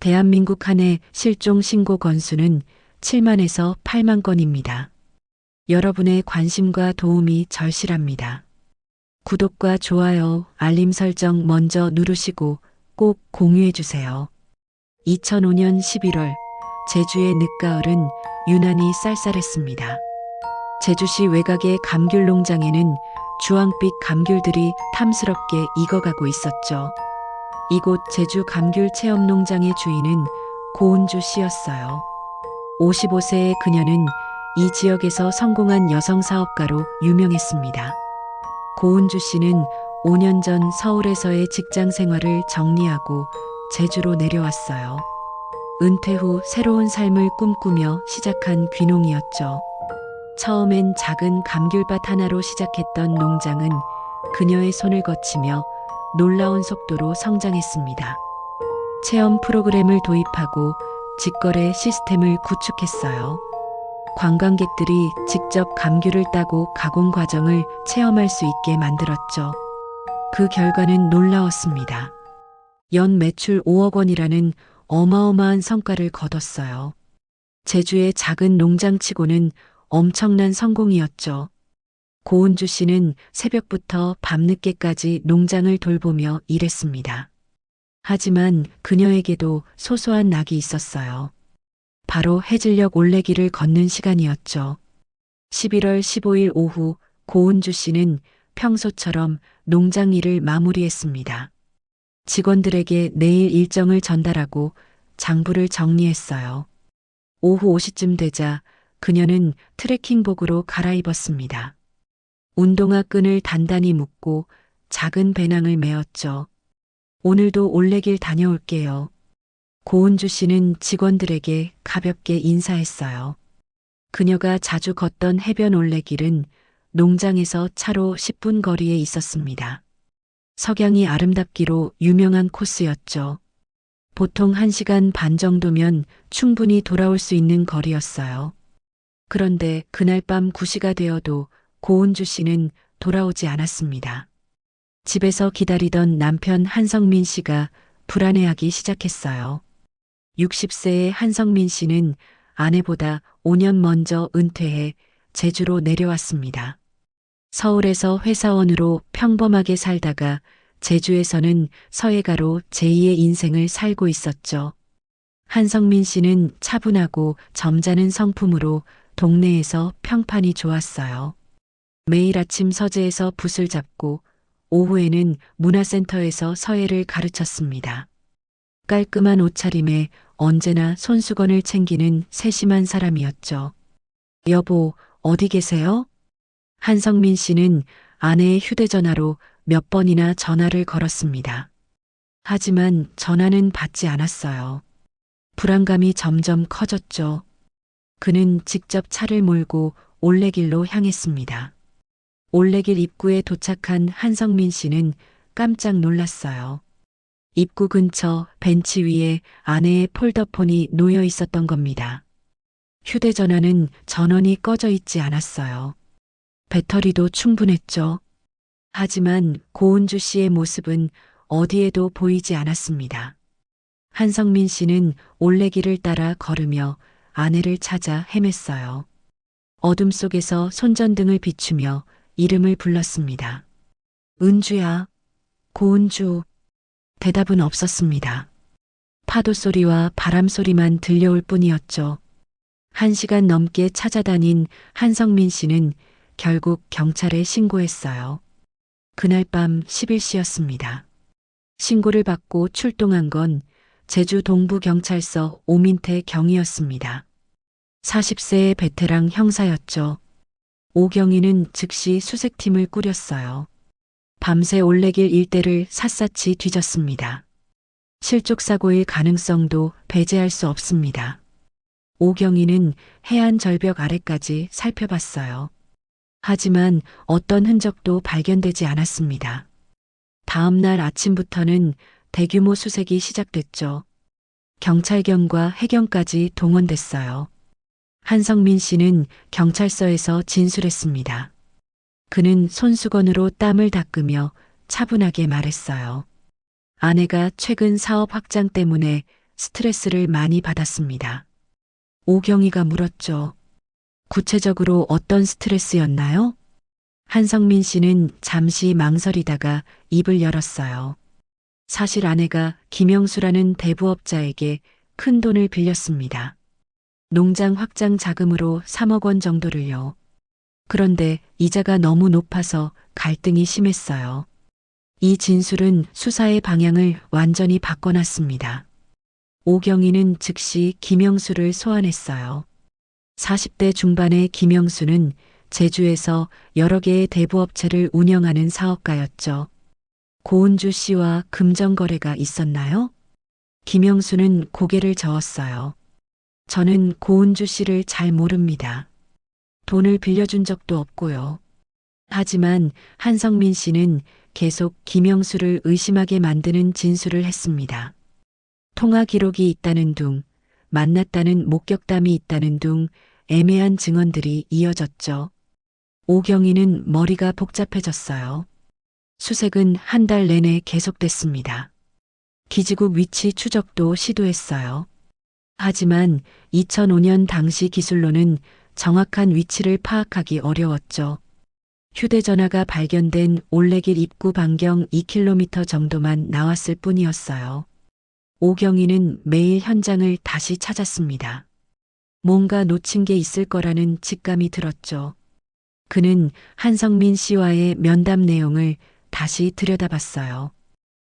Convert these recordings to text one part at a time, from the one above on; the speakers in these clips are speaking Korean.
대한민국 한 해 실종 신고 건수는 7만에서 8만 건입니다. 여러분의 관심과 도움이 절실합니다. 구독과 좋아요, 알림 설정 먼저 누르시고 꼭 공유해 주세요. 2005년 11월 제주의 늦가을은 유난히 쌀쌀했습니다. 제주시 외곽의 감귤 농장에는 주황빛 감귤들이 탐스럽게 익어가고 있었죠. 이곳 제주 감귤 체험 농장의 주인은 고은주 씨였어요. 55세의 그녀는 이 지역에서 성공한 여성 사업가로 유명했습니다. 고은주 씨는 5년 전 서울에서의 직장 생활을 정리하고 제주로 내려왔어요. 은퇴 후 새로운 삶을 꿈꾸며 시작한 귀농이었죠. 처음엔 작은 감귤밭 하나로 시작했던 농장은 그녀의 손을 거치며 놀라운 속도로 성장했습니다. 체험 프로그램을 도입하고 직거래 시스템을 구축했어요. 관광객들이 직접 감귤을 따고 가공 과정을 체험할 수 있게 만들었죠. 그 결과는 놀라웠습니다. 연 매출 5억 원이라는 어마어마한 성과를 거뒀어요. 제주의 작은 농장치고는 엄청난 성공이었죠. 고은주 씨는 새벽부터 밤늦게까지 농장을 돌보며 일했습니다. 하지만 그녀에게도 소소한 낙이 있었어요. 바로 해질녘 올레길을 걷는 시간이었죠. 11월 15일 오후 고은주 씨는 평소처럼 농장 일을 마무리했습니다. 직원들에게 내일 일정을 전달하고 장부를 정리했어요. 오후 5시쯤 되자 그녀는 트레킹복으로 갈아입었습니다. 운동화 끈을 단단히 묶고 작은 배낭을 메었죠. 오늘도 올레길 다녀올게요. 고은주 씨는 직원들에게 가볍게 인사했어요. 그녀가 자주 걷던 해변 올레길은 농장에서 차로 10분 거리에 있었습니다. 석양이 아름답기로 유명한 코스였죠. 보통 1시간 반 정도면 충분히 돌아올 수 있는 거리였어요. 그런데 그날 밤 9시가 되어도 고은주 씨는 돌아오지 않았습니다. 집에서 기다리던 남편 한성민 씨가 불안해하기 시작했어요. 60세의 한성민 씨는 아내보다 5년 먼저 은퇴해 제주로 내려왔습니다. 서울에서 회사원으로 평범하게 살다가 제주에서는 서예가로 제2의 인생을 살고 있었죠. 한성민 씨는 차분하고 점잖은 성품으로 동네에서 평판이 좋았어요. 매일 아침 서재에서 붓을 잡고 오후에는 문화센터에서 서예를 가르쳤습니다. 깔끔한 옷차림에 언제나 손수건을 챙기는 세심한 사람이었죠. 여보, 어디 계세요? 한성민 씨는 아내의 휴대전화로 몇 번이나 전화를 걸었습니다. 하지만 전화는 받지 않았어요. 불안감이 점점 커졌죠. 그는 직접 차를 몰고 올레길로 향했습니다. 올레길 입구에 도착한 한성민 씨는 깜짝 놀랐어요. 입구 근처 벤치 위에 아내의 폴더폰이 놓여 있었던 겁니다. 휴대전화는 전원이 꺼져 있지 않았어요. 배터리도 충분했죠. 하지만 고은주 씨의 모습은 어디에도 보이지 않았습니다. 한성민 씨는 올레길을 따라 걸으며 아내를 찾아 헤맸어요. 어둠 속에서 손전등을 비추며 이름을 불렀습니다. 은주야, 고은주. 대답은 없었습니다. 파도 소리와 바람 소리만 들려올 뿐이었죠. 1시간 넘게 찾아다닌 한성민 씨는 결국 경찰에 신고했어요. 그날 밤 10일씨였습니다. 신고를 받고 출동한 건 제주 동부경찰서 오민태 경위였습니다. 40세의 베테랑 형사였죠. 오 경위는 즉시 수색팀을 꾸렸어요. 밤새 올레길 일대를 샅샅이 뒤졌습니다. 실족사고일 가능성도 배제할 수 없습니다. 오 경위는 해안 절벽 아래까지 살펴봤어요. 하지만 어떤 흔적도 발견되지 않았습니다. 다음 날 아침부터는 대규모 수색이 시작됐죠. 경찰견과 해경까지 동원됐어요. 한성민 씨는 경찰서에서 진술했습니다. 그는 손수건으로 땀을 닦으며 차분하게 말했어요. 아내가 최근 사업 확장 때문에 스트레스를 많이 받았습니다. 오경이가 물었죠. 구체적으로 어떤 스트레스였나요? 한성민 씨는 잠시 망설이다가 입을 열었어요. 사실 아내가 김영수라는 대부업자에게 큰 돈을 빌렸습니다. 농장 확장 자금으로 3억 원 정도를요. 그런데 이자가 너무 높아서 갈등이 심했어요. 이 진술은 수사의 방향을 완전히 바꿔놨습니다. 오경이는 즉시 김영수를 소환했어요. 40대 중반의 김영수는 제주에서 여러 개의 대부업체를 운영하는 사업가였죠. 고은주 씨와 금전거래가 있었나요? 김영수는 고개를 저었어요. 저는 고은주 씨를 잘 모릅니다. 돈을 빌려준 적도 없고요. 하지만 한성민 씨는 계속 김영수를 의심하게 만드는 진술을 했습니다. 통화 기록이 있다는 둥, 만났다는 목격담이 있다는 둥 애매한 증언들이 이어졌죠. 오경이는 머리가 복잡해졌어요. 수색은 한 달 내내 계속됐습니다. 기지국 위치 추적도 시도했어요. 하지만 2005년 당시 기술로는 정확한 위치를 파악하기 어려웠죠. 휴대전화가 발견된 올레길 입구 반경 2km 정도만 나왔을 뿐이었어요. 오경이는 매일 현장을 다시 찾았습니다. 뭔가 놓친 게 있을 거라는 직감이 들었죠. 그는 한성민 씨와의 면담 내용을 다시 들여다봤어요.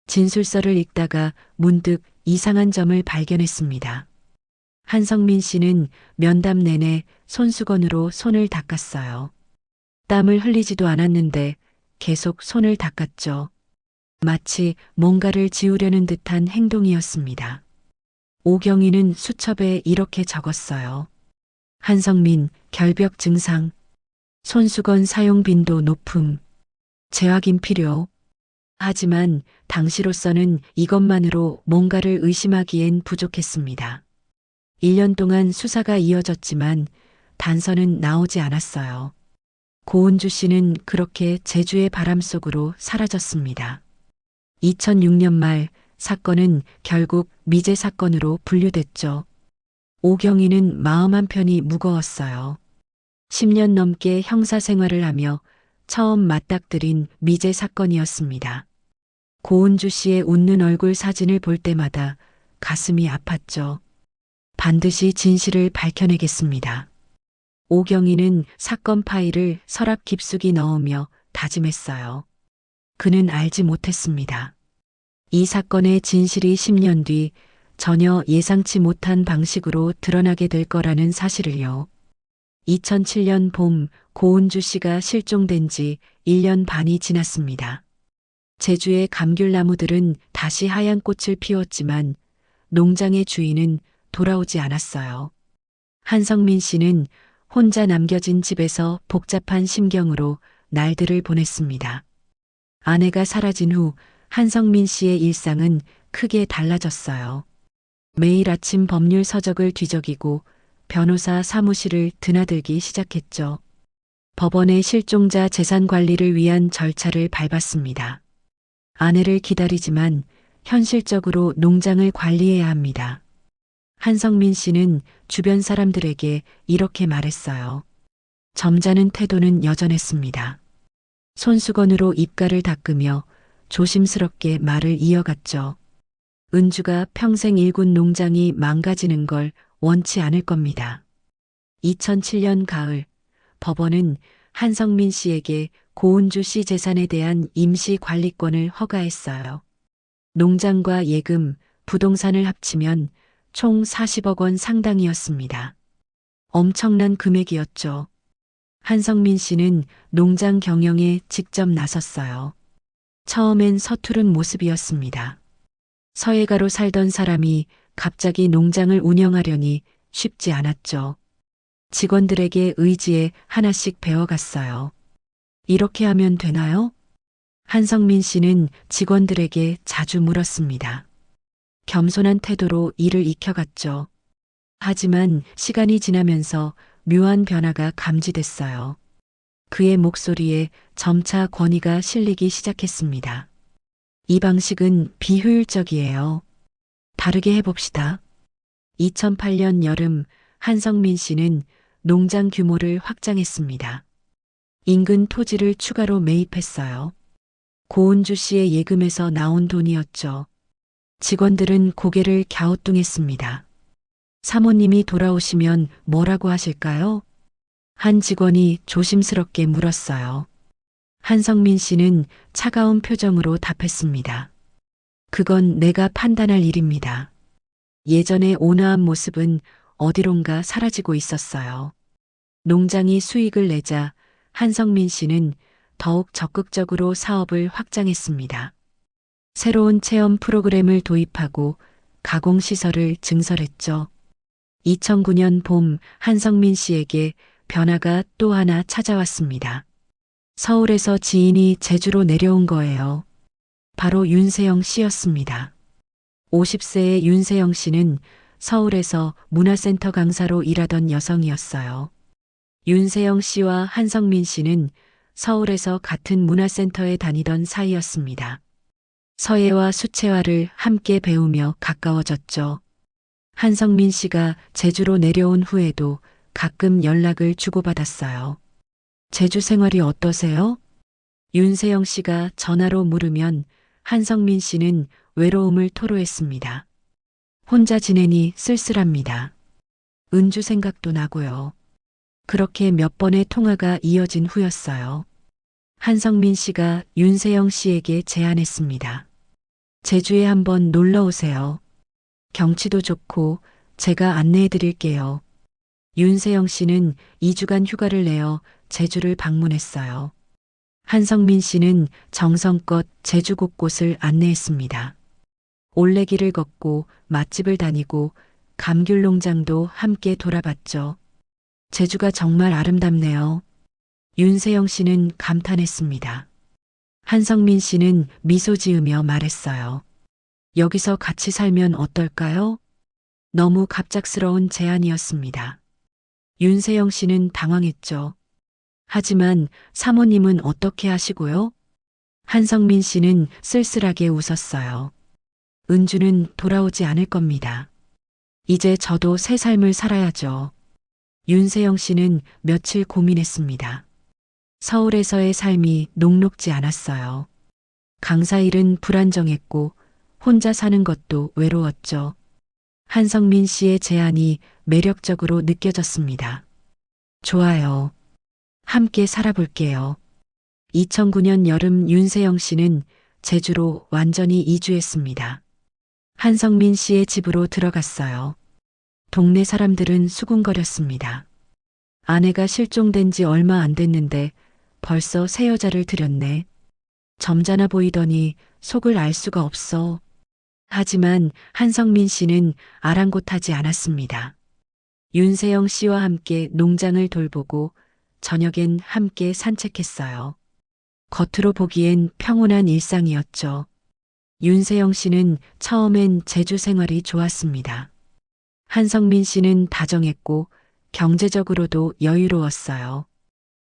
진술서를 읽다가 문득 이상한 점을 발견했습니다. 한성민 씨는 면담 내내 손수건으로 손을 닦았어요. 땀을 흘리지도 않았는데 계속 손을 닦았죠. 마치 뭔가를 지우려는 듯한 행동이었습니다. 오경이는 수첩에 이렇게 적었어요. 한성민, 결벽 증상, 손수건 사용 빈도 높음, 재확인 필요. 하지만 당시로서는 이것만으로 뭔가를 의심하기엔 부족했습니다. 1년 동안 수사가 이어졌지만 단서는 나오지 않았어요. 고은주 씨는 그렇게 제주의 바람 속으로 사라졌습니다. 2006년 말 사건은 결국 미제 사건으로 분류됐죠. 오경이는 마음 한편이 무거웠어요. 10년 넘게 형사 생활을 하며 처음 맞닥뜨린 미제 사건이었습니다. 고은주 씨의 웃는 얼굴 사진을 볼 때마다 가슴이 아팠죠. 반드시 진실을 밝혀내겠습니다. 오경이는 사건 파일을 서랍 깊숙이 넣으며 다짐했어요. 그는 알지 못했습니다. 이 사건의 진실이 10년 뒤 전혀 예상치 못한 방식으로 드러나게 될 거라는 사실을요. 2007년 봄 고은주 씨가 실종된 지 1년 반이 지났습니다. 제주의 감귤나무들은 다시 하얀 꽃을 피웠지만 농장의 주인은 돌아오지 않았어요. 한성민 씨는 혼자 남겨진 집에서 복잡한 심경으로 날들을 보냈습니다. 아내가 사라진 후 한성민 씨의 일상은 크게 달라졌어요. 매일 아침 법률 서적을 뒤적이고 변호사 사무실을 드나들기 시작했죠. 법원의 실종자 재산 관리를 위한 절차를 밟았습니다. 아내를 기다리지만 현실적으로 농장을 관리해야 합니다. 한성민 씨는 주변 사람들에게 이렇게 말했어요. 점잖은 태도는 여전했습니다. 손수건으로 입가를 닦으며 조심스럽게 말을 이어갔죠. 은주가 평생 일군 농장이 망가지는 걸 원치 않을 겁니다. 2007년 가을, 법원은 한성민 씨에게 고은주 씨 재산에 대한 임시 관리권을 허가했어요. 농장과 예금, 부동산을 합치면 총 40억 원 상당이었습니다. 엄청난 금액이었죠. 한성민 씨는 농장 경영에 직접 나섰어요. 처음엔 서투른 모습이었습니다. 서예가로 살던 사람이 갑자기 농장을 운영하려니 쉽지 않았죠. 직원들에게 의지에 하나씩 배워갔어요. 이렇게 하면 되나요? 한성민 씨는 직원들에게 자주 물었습니다. 겸손한 태도로 일을 익혀갔죠. 하지만 시간이 지나면서 묘한 변화가 감지됐어요. 그의 목소리에 점차 권위가 실리기 시작했습니다. 이 방식은 비효율적이에요. 다르게 해봅시다. 2008년 여름 한성민 씨는 농장 규모를 확장했습니다. 인근 토지를 추가로 매입했어요. 고은주 씨의 예금에서 나온 돈이었죠. 직원들은 고개를 갸우뚱했습니다. 사모님이 돌아오시면 뭐라고 하실까요? 한 직원이 조심스럽게 물었어요. 한성민 씨는 차가운 표정으로 답했습니다. 그건 내가 판단할 일입니다. 예전의 온화한 모습은 어디론가 사라지고 있었어요. 농장이 수익을 내자 한성민 씨는 더욱 적극적으로 사업을 확장했습니다. 새로운 체험 프로그램을 도입하고 가공시설을 증설했죠. 2009년 봄 한성민 씨에게 변화가 또 하나 찾아왔습니다. 서울에서 지인이 제주로 내려온 거예요. 바로 윤세영 씨였습니다. 50세의 윤세영 씨는 서울에서 문화센터 강사로 일하던 여성이었어요. 윤세영 씨와 한성민 씨는 서울에서 같은 문화센터에 다니던 사이였습니다. 서예와 수채화를 함께 배우며 가까워졌죠. 한성민 씨가 제주로 내려온 후에도 가끔 연락을 주고받았어요. 제주 생활이 어떠세요? 윤세영 씨가 전화로 물으면 한성민 씨는 외로움을 토로했습니다. 혼자 지내니 쓸쓸합니다. 은주 생각도 나고요. 그렇게 몇 번의 통화가 이어진 후였어요. 한성민 씨가 윤세영 씨에게 제안했습니다. 제주에 한번 놀러 오세요. 경치도 좋고 제가 안내해 드릴게요. 윤세영 씨는 2주간 휴가를 내어 제주를 방문했어요. 한성민 씨는 정성껏 제주 곳곳을 안내했습니다. 올레길을 걷고 맛집을 다니고 감귤 농장도 함께 돌아봤죠. 제주가 정말 아름답네요. 윤세영 씨는 감탄했습니다. 한성민 씨는 미소 지으며 말했어요. 여기서 같이 살면 어떨까요? 너무 갑작스러운 제안이었습니다. 윤세영 씨는 당황했죠. 하지만 사모님은 어떻게 하시고요? 한성민 씨는 쓸쓸하게 웃었어요. 은주는 돌아오지 않을 겁니다. 이제 저도 새 삶을 살아야죠. 윤세영 씨는 며칠 고민했습니다. 서울에서의 삶이 녹록지 않았어요. 강사 일은 불안정했고 혼자 사는 것도 외로웠죠. 한성민 씨의 제안이 매력적으로 느껴졌습니다. 좋아요. 함께 살아볼게요. 2009년 여름 윤세영 씨는 제주로 완전히 이주했습니다. 한성민 씨의 집으로 들어갔어요. 동네 사람들은 수군거렸습니다. 아내가 실종된 지 얼마 안 됐는데 벌써 새 여자를 들였네. 점잖아 보이더니 속을 알 수가 없어. 하지만 한성민 씨는 아랑곳하지 않았습니다. 윤세영 씨와 함께 농장을 돌보고 저녁엔 함께 산책했어요. 겉으로 보기엔 평온한 일상이었죠. 윤세영 씨는 처음엔 제주 생활이 좋았습니다. 한성민 씨는 다정했고 경제적으로도 여유로웠어요.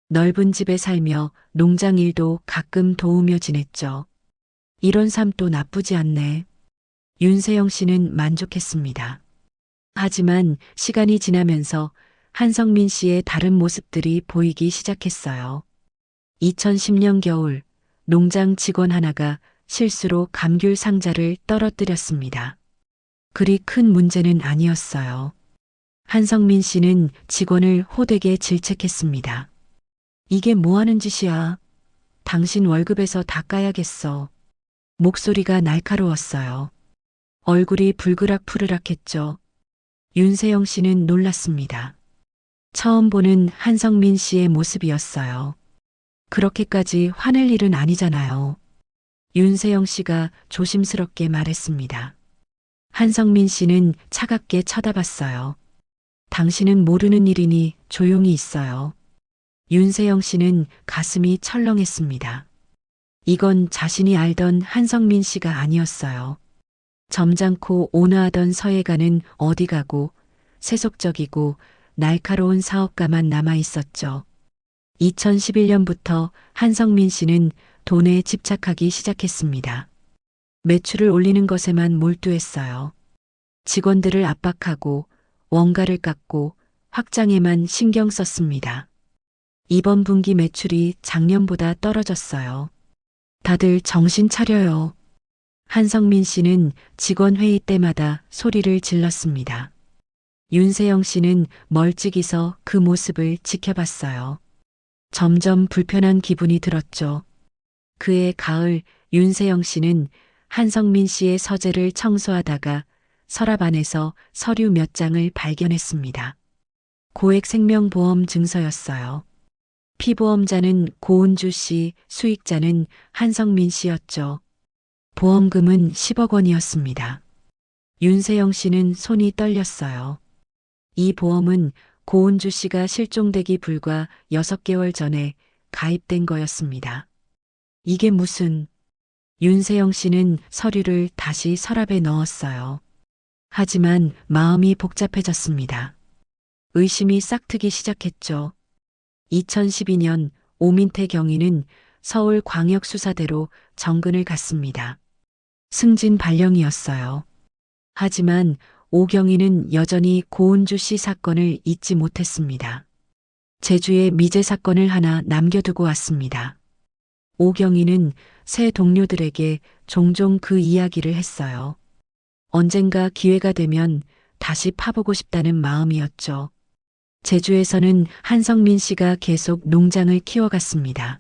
넓은 집에 살며 농장 일도 가끔 도우며 지냈죠. 이런 삶도 나쁘지 않네. 윤세영 씨는 만족했습니다. 하지만 시간이 지나면서 한성민 씨의 다른 모습들이 보이기 시작했어요. 2010년 겨울 농장 직원 하나가 실수로 감귤 상자를 떨어뜨렸습니다. 그리 큰 문제는 아니었어요. 한성민 씨는 직원을 호되게 질책했습니다. 이게 뭐 하는 짓이야? 당신 월급에서 다 까야겠어. 목소리가 날카로웠어요. 얼굴이 불그락푸르락했죠. 윤세영 씨는 놀랐습니다. 처음 보는 한성민 씨의 모습이었어요. 그렇게까지 화낼 일은 아니잖아요. 윤세영 씨가 조심스럽게 말했습니다. 한성민 씨는 차갑게 쳐다봤어요. 당신은 모르는 일이니 조용히 있어요. 윤세영 씨는 가슴이 철렁했습니다. 이건 자신이 알던 한성민 씨가 아니었어요. 점잖고 온화하던 서예가는 어디 가고 세속적이고 날카로운 사업가만 남아 있었죠. 2011년부터 한성민 씨는 돈에 집착하기 시작했습니다. 매출을 올리는 것에만 몰두했어요. 직원들을 압박하고 원가를 깎고 확장에만 신경 썼습니다. 이번 분기 매출이 작년보다 떨어졌어요. 다들 정신 차려요. 한성민 씨는 직원 회의 때마다 소리를 질렀습니다. 윤세영 씨는 멀찍이 서 그 모습을 지켜봤어요. 점점 불편한 기분이 들었죠. 그해 가을 윤세영 씨는 한성민 씨의 서재를 청소하다가 서랍 안에서 서류 몇 장을 발견했습니다. 고액 생명보험 증서였어요. 피보험자는 고은주 씨, 수익자는 한성민 씨였죠. 보험금은 10억 원이었습니다. 윤세영 씨는 손이 떨렸어요. 이 보험은 고은주 씨가 실종되기 불과 6개월 전에 가입된 거였습니다. 이게 무슨... 윤세영 씨는 서류를 다시 서랍에 넣었어요. 하지만 마음이 복잡해졌습니다. 의심이 싹트기 시작했죠. 2012년 오민태 경위는 서울광역수사대로 정근을 갔습니다. 승진 발령이었어요. 하지만 오경위는 여전히 고은주 씨 사건을 잊지 못했습니다. 제주에 미제 사건을 하나 남겨두고 왔습니다. 오경위는 새 동료들에게 종종 그 이야기를 했어요. 언젠가 기회가 되면 다시 파보고 싶다는 마음이었죠. 제주에서는 한성민 씨가 계속 농장을 키워갔습니다.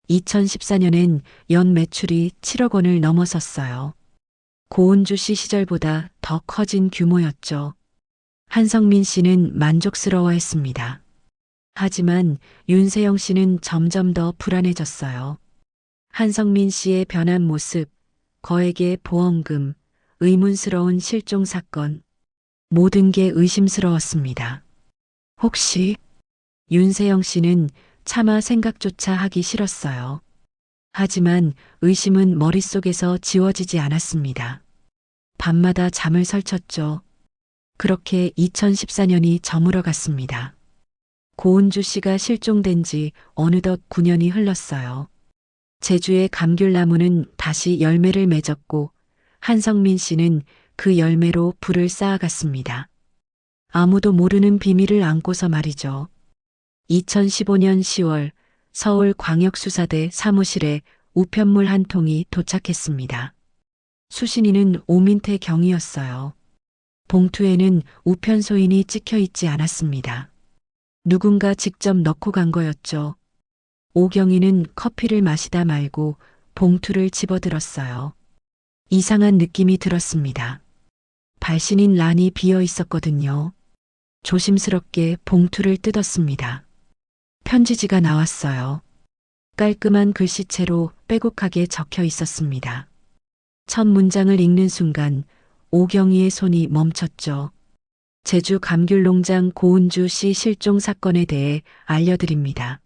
2014년엔 연 매출이 7억 원을 넘어섰어요. 고은주 씨 시절보다 더 커진 규모였죠. 한성민 씨는 만족스러워했습니다. 하지만 윤세영 씨는 점점 더 불안해졌어요. 한성민 씨의 변한 모습, 거액의 보험금, 의문스러운 실종 사건, 모든 게 의심스러웠습니다. 혹시 윤세영 씨는 차마 생각조차 하기 싫었어요. 하지만 의심은 머릿속에서 지워지지 않았습니다. 밤마다 잠을 설쳤죠. 그렇게 2014년이 저물어 갔습니다. 고은주 씨가 실종된 지 어느덧 9년이 흘렀어요. 제주의 감귤나무는 다시 열매를 맺었고 한성민 씨는 그 열매로 불을 쌓아갔습니다. 아무도 모르는 비밀을 안고서 말이죠. 2015년 10월 서울광역수사대 사무실에 우편물 한 통이 도착했습니다. 수신인은 오민태 경위였어요. 봉투에는 우편소인이 찍혀 있지 않았습니다. 누군가 직접 넣고 간 거였죠. 오경이는 커피를 마시다 말고 봉투를 집어들었어요. 이상한 느낌이 들었습니다. 발신인 란이 비어 있었거든요. 조심스럽게 봉투를 뜯었습니다. 편지지가 나왔어요. 깔끔한 글씨체로 빼곡하게 적혀 있었습니다. 첫 문장을 읽는 순간 오경이의 손이 멈췄죠. 제주 감귤농장 고은주 씨 실종 사건에 대해 알려드립니다.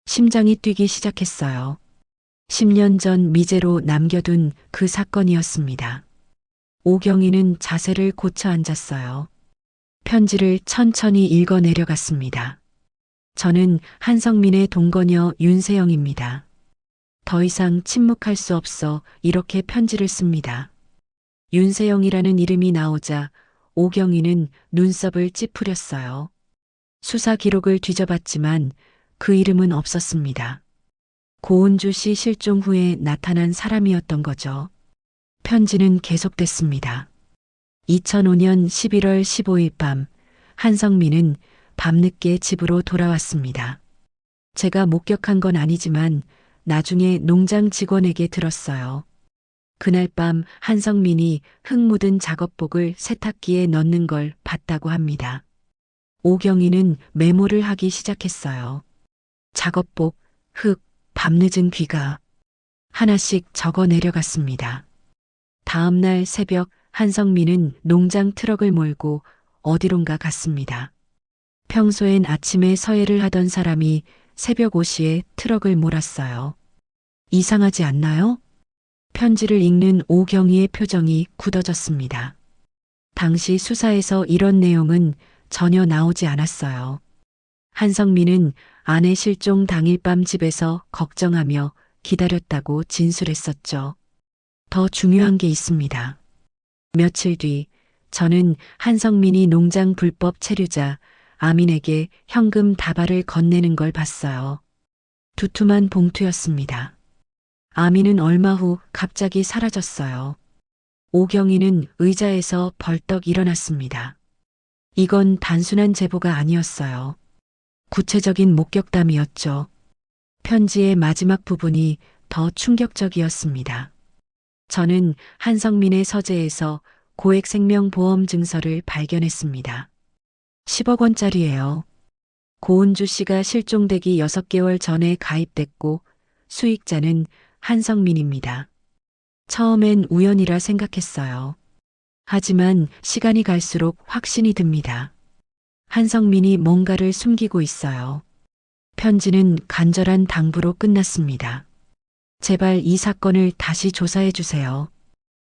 심장이 뛰기 시작했어요. 10년 전 미제로 남겨둔 그 사건이었습니다. 오경이는 자세를 고쳐 앉았어요. 편지를 천천히 읽어 내려갔습니다. 저는 한성민의 동거녀 윤세영입니다. 더 이상 침묵할 수 없어 이렇게 편지를 씁니다. 윤세영이라는 이름이 나오자 오경이는 눈썹을 찌푸렸어요. 수사 기록을 뒤져봤지만 그 이름은 없었습니다. 고은주 씨 실종 후에 나타난 사람이었던 거죠. 편지는 계속됐습니다. 2005년 11월 15일 밤 한성민은 밤늦게 집으로 돌아왔습니다. 제가 목격한 건 아니지만 나중에 농장 직원에게 들었어요. 그날 밤 한성민이 흙 묻은 작업복을 세탁기에 넣는 걸 봤다고 합니다. 오경이는 메모를 하기 시작했어요. 작업복, 흙, 밤늦은 귀가 하나씩 적어 내려갔습니다. 다음 날 새벽 한성민은 농장 트럭을 몰고 어디론가 갔습니다. 평소엔 아침에 서예를 하던 사람이 새벽 5시에 트럭을 몰았어요. 이상하지 않나요? 편지를 읽는 오경이의 표정이 굳어졌습니다. 당시 수사에서 이런 내용은 전혀 나오지 않았어요. 한성민은 아내 실종 당일 밤 집에서 걱정하며 기다렸다고 진술했었죠. 더 중요한 게 있습니다. 며칠 뒤 저는 한성민이 농장 불법 체류자 아민에게 현금 다발을 건네는 걸 봤어요. 두툼한 봉투였습니다. 아민은 얼마 후 갑자기 사라졌어요. 오경이는 의자에서 벌떡 일어났습니다. 이건 단순한 제보가 아니었어요. 구체적인 목격담이었죠. 편지의 마지막 부분이 더 충격적이었습니다. 저는 한성민의 서재에서 고액 생명보험 증서를 발견했습니다. 10억 원짜리예요. 고은주 씨가 실종되기 6개월 전에 가입됐고 수익자는 한성민입니다. 처음엔 우연이라 생각했어요. 하지만 시간이 갈수록 확신이 듭니다. 한성민이 뭔가를 숨기고 있어요. 편지는 간절한 당부로 끝났습니다. 제발 이 사건을 다시 조사해 주세요.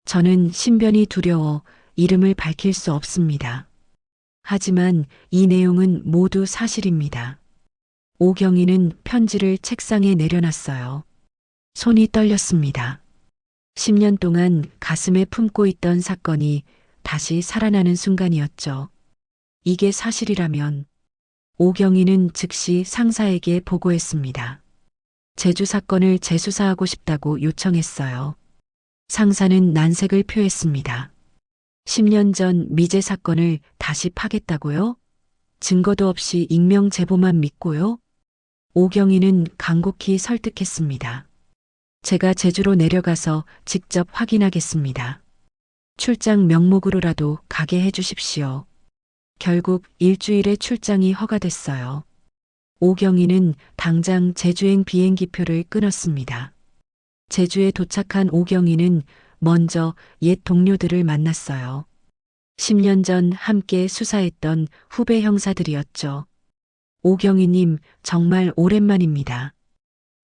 저는 신변이 두려워 이름을 밝힐 수 없습니다. 하지만 이 내용은 모두 사실입니다. 오경이는 편지를 책상에 내려놨어요. 손이 떨렸습니다. 10년 동안 가슴에 품고 있던 사건이 다시 살아나는 순간이었죠. 이게 사실이라면 오경이는 즉시 상사에게 보고했습니다. 제주 사건을 재수사하고 싶다고 요청했어요. 상사는 난색을 표했습니다. 10년 전 미제 사건을 다시 파겠다고요? 증거도 없이 익명 제보만 믿고요? 오경이는 간곡히 설득했습니다. 제가 제주로 내려가서 직접 확인하겠습니다. 출장 명목으로라도 가게 해주십시오. 결국 일주일의 출장이 허가됐어요. 오경이는 당장 제주행 비행기표를 끊었습니다. 제주에 도착한 오경이는 먼저 옛 동료들을 만났어요. 10년 전 함께 수사했던 후배 형사들이었죠. 오경이님, 정말 오랜만입니다.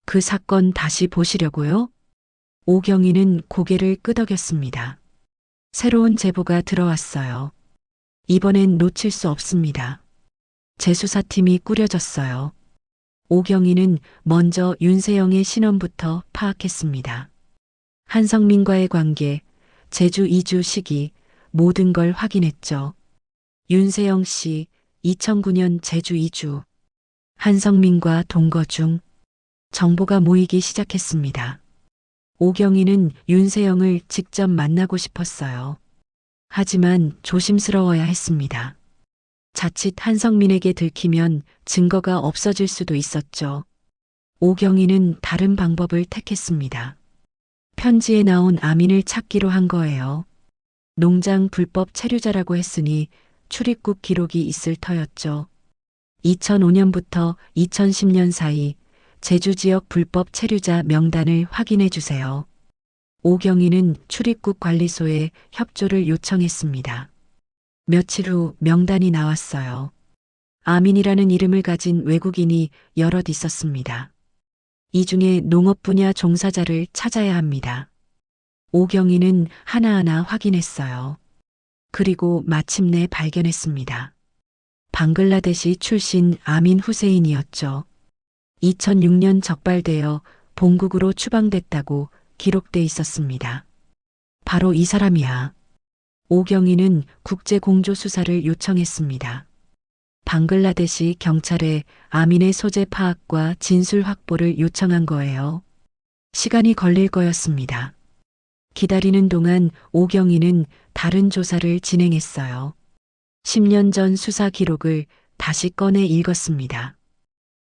그 사건 다시 보시려고요? 오경이는 고개를 끄덕였습니다. 새로운 제보가 들어왔어요. 이번엔 놓칠 수 없습니다. 재수사팀이 꾸려졌어요. 오경이는 먼저 윤세영의 신원부터 파악했습니다. 한성민과의 관계, 제주 이주 시기, 모든 걸 확인했죠. 윤세영 씨, 2009년 제주 이주. 한성민과 동거 중. 정보가 모이기 시작했습니다. 오경이는 윤세영을 직접 만나고 싶었어요. 하지만 조심스러워야 했습니다. 자칫 한성민에게 들키면 증거가 없어질 수도 있었죠. 오경이는 다른 방법을 택했습니다. 편지에 나온 아민을 찾기로 한 거예요. 농장 불법 체류자라고 했으니 출입국 기록이 있을 터였죠. 2005년부터 2010년 사이 제주 지역 불법 체류자 명단을 확인해 주세요. 오경이는 출입국 관리소에 협조를 요청했습니다. 며칠 후 명단이 나왔어요. 아민이라는 이름을 가진 외국인이 여럿 있었습니다. 이 중에 농업 분야 종사자를 찾아야 합니다. 오경이는 하나하나 확인했어요. 그리고 마침내 발견했습니다. 방글라데시 출신 아민 후세인이었죠. 2006년 적발되어 본국으로 추방됐다고 기록돼 있었습니다. 바로 이 사람이야. 오경이는 국제공조 수사를 요청했습니다. 방글라데시 경찰에 아민의 소재 파악과 진술 확보를 요청한 거예요. 시간이 걸릴 거였습니다. 기다리는 동안 오경이는 다른 조사를 진행했어요. 10년 전 수사 기록을 다시 꺼내 읽었습니다.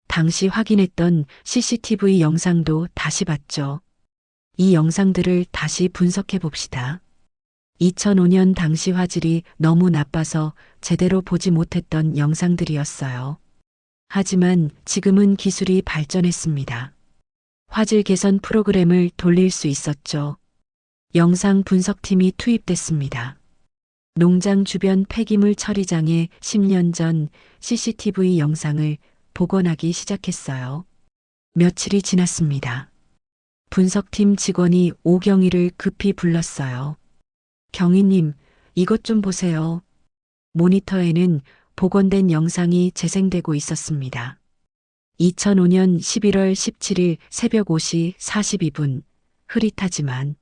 당시 확인했던 CCTV 영상도 다시 봤죠. 이 영상들을 다시 분석해 봅시다. 2005년 당시 화질이 너무 나빠서 제대로 보지 못했던 영상들이었어요. 하지만 지금은 기술이 발전했습니다. 화질 개선 프로그램을 돌릴 수 있었죠. 영상 분석팀이 투입됐습니다. 농장 주변 폐기물 처리장에 10년 전 CCTV 영상을 복원하기 시작했어요. 며칠이 지났습니다. 분석팀 직원이 오경이를 급히 불렀어요. 경위님, 이것 좀 보세요. 모니터에는 복원된 영상이 재생되고 있었습니다. 2005년 11월 17일 새벽 5시 42분, 흐릿하지만